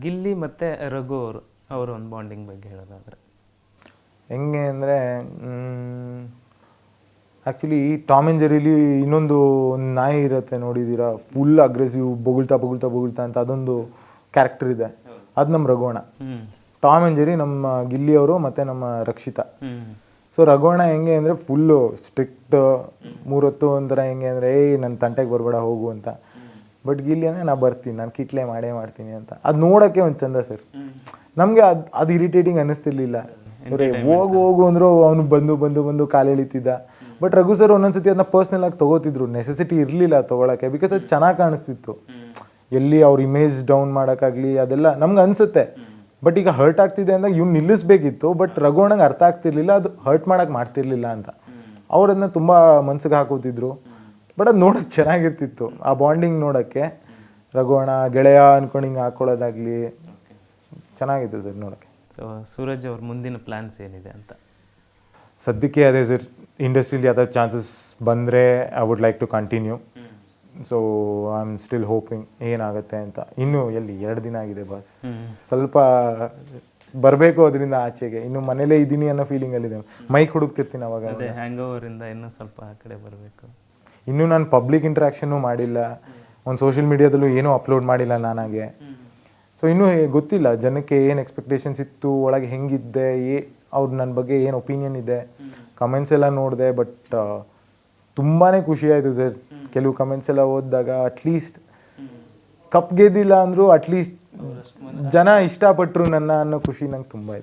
ಗಿಲ್ಲಿ ಮತ್ತು ರಘು ಅವರು ಒಂದು ಬಾಂಡಿಂಗ್ ಬಗ್ಗೆ ಹೇಳೋದಾದರೆ ಹೆಂಗೆ ಅಂದರೆ ಆ್ಯಕ್ಚುಲಿ ಟಾಮ್ ಆ್ಯಂಡ್ ಜೆರಿಲಿ ಇನ್ನೊಂದು ನಾಯಿ ಇರುತ್ತೆ ನೋಡಿದ್ದೀರಾ, ಫುಲ್ ಅಗ್ರೆಸಿವ್, ಬೊಗಳ್ತಾ ಅಂತ ಅದೊಂದು ಕ್ಯಾರೆಕ್ಟರ್ ಇದೆ. ಅದು ನಮ್ಮ ರಘುವಣ. ಟಾಮ್ ಆ್ಯಂಡ್ ಜೆರಿ ನಮ್ಮ ಗಿಲ್ಲಿಯವರು ಮತ್ತು ನಮ್ಮ ರಕ್ಷಿತಾ. ಸೊ ರಘುವಣ ಹೆಂಗೆ ಅಂದರೆ ಫುಲ್ಲು ಸ್ಟ್ರಿಕ್ಟ್, ಮೂರೊತ್ತು ಒಂಥರ ಹೆಂಗೆ ಅಂದರೆ ನನ್ನ ತಂಟೆಗೆ ಬರಬೇಡ ಹೋಗು ಅಂತ. ಬಟ್ ಗಿಲ್ಲಿಯೇ ನಾ ಬರ್ತೀನಿ, ನಾನು ಕಿಟ್ಲೆ ಮಾಡೇ ಮಾಡ್ತೀನಿ ಅಂತ. ಅದು ನೋಡೋಕ್ಕೆ ಒಂದು ಚಂದ ಸರ್. ನಮಗೆ ಅದು ಇರಿಟೇಟಿಂಗ್ ಅನ್ನಿಸ್ತಿರ್ಲಿಲ್ಲ. ಹೋಗು ಅಂದರೂ ಅವನು ಬಂದು ಕಾಲು ಎಳಿತಿದ್ದ. ಬಟ್ ರಘು ಸರ್ ಒಂದೊಂದ್ಸತಿ ಅದನ್ನ ಪರ್ಸ್ನಲ್ ಆಗಿ ತೊಗೋತಿದ್ರು, ನೆಸೆಸಿಟಿ ಇರಲಿಲ್ಲ ತೊಗೊಳಕ್ಕೆ, ಬಿಕಾಸ್ ಅದು ಚೆನ್ನಾಗಿ ಕಾಣಿಸ್ತಿತ್ತು. ಎಲ್ಲಿ ಅವ್ರ ಇಮೇಜ್ ಡೌನ್ ಮಾಡೋಕ್ಕಾಗಲಿ ಅದೆಲ್ಲ ನಮ್ಗೆ ಅನಿಸುತ್ತೆ. ಬಟ್ ಈಗ ಹರ್ಟ್ ಆಗ್ತಿದೆ ಅಂದಾಗ ಇವ್ನು ನಿಲ್ಲಿಸ್ಬೇಕಿತ್ತು, ಬಟ್ ರಘುವಣ್ಣಂಗೆ ಅರ್ಥ ಆಗ್ತಿರ್ಲಿಲ್ಲ, ಅದು ಹರ್ಟ್ ಮಾಡೋಕೆ ಮಾಡ್ತಿರ್ಲಿಲ್ಲ ಅಂತ. ಅವ್ರು ಅದನ್ನ ತುಂಬ ಮನ್ಸಿಗೆ ಹಾಕೋತಿದ್ರು. ಬಟ್ ಅದು ನೋಡೋಕ್ಕೆ ಚೆನ್ನಾಗಿರ್ತಿತ್ತು, ಆ ಬಾಂಡಿಂಗ್ ನೋಡೋಕ್ಕೆ. ರಘುವಣ ಗೆಳೆಯ ಅನ್ಕೊಂಡು ಹಿಂಗೆ ಹಾಕೊಳ್ಳೋದಾಗಲಿ ಚೆನ್ನಾಗಿತ್ತು ಸರ್ ನೋಡೋಕ್ಕೆ. ಸೊ ಸೂರಜ್ ಅವ್ರ ಮುಂದಿನ ಪ್ಲ್ಯಾನ್ಸ್ ಏನಿದೆ ಅಂತ? ಸದ್ಯಕ್ಕೆ ಅದೇ ಸರ್, ಇಂಡಸ್ಟ್ರಿಲಿ ಯಾವ್ದಾದ್ರು ಚಾನ್ಸಸ್ ಬಂದರೆ I would like to continue. So I am still hoping ಏನಾಗುತ್ತೆ ಅಂತ. ಇನ್ನೂ ಎಲ್ಲಿ 2 ದಿನ ಆಗಿದೆ ಬಾಸ್, ಸ್ವಲ್ಪ ಬರಬೇಕು ಅದರಿಂದ ಆಚೆಗೆ. ಇನ್ನು ಮನೇಲೇ ಇದ್ದೀನಿ ಅನ್ನೋ ಫೀಲಿಂಗಲ್ಲಿದೆ. ಮೈಕ್ ಹುಡುಕ್ತಿರ್ತೀನಿ ಅವಾಗ. ಅದೇ ಹ್ಯಾಂಗ್ ಓವರಿಂದ ಇನ್ನೂ ಸ್ವಲ್ಪ ಆ ಕಡೆ ಬರಬೇಕು. ಇನ್ನೂ ನಾನು ಪಬ್ಲಿಕ್ ಇಂಟ್ರ್ಯಾಕ್ಷನ್ನೂ ಮಾಡಿಲ್ಲ, ಒಂದು ಸೋಷಿಯಲ್ ಮೀಡಿಯಾದಲ್ಲೂ ಏನೂ ಅಪ್ಲೋಡ್ ಮಾಡಿಲ್ಲ ನಾನಾಗೆ. ಸೊ ಇನ್ನೂ ಗೊತ್ತಿಲ್ಲ ಜನಕ್ಕೆ ಏನು ಎಕ್ಸ್ಪೆಕ್ಟೇಷನ್ಸ್ ಇತ್ತು, ಒಳಗೆ ಹೆಂಗಿದ್ದೆ, ಅವ್ರು ನನ್ನ ಬಗ್ಗೆ ಏನು ಒಪಿನಿಯನ್ ಇದೆ. ಕಮೆಂಟ್ಸ್ ಎಲ್ಲ ನೋಡಿದೆ, ಬಟ್ ತುಂಬಾ ಖುಷಿ ಆಯಿತು ಸರ್. ಕೆಲವು ಕಮೆಂಟ್ಸ್ ಎಲ್ಲ ಓದಿದಾಗ ಅಟ್ಲೀಸ್ಟ್ ಕಪ್ ಗೆದ್ದಿಲ್ಲ ಅಂದರೂ ಅಟ್ಲೀಸ್ಟ್ ಜನ ಇಷ್ಟಪಟ್ಟರು ನನ್ನ ಅನ್ನೋ ಖುಷಿ ನಂಗೆ ತುಂಬ ಇದೆ.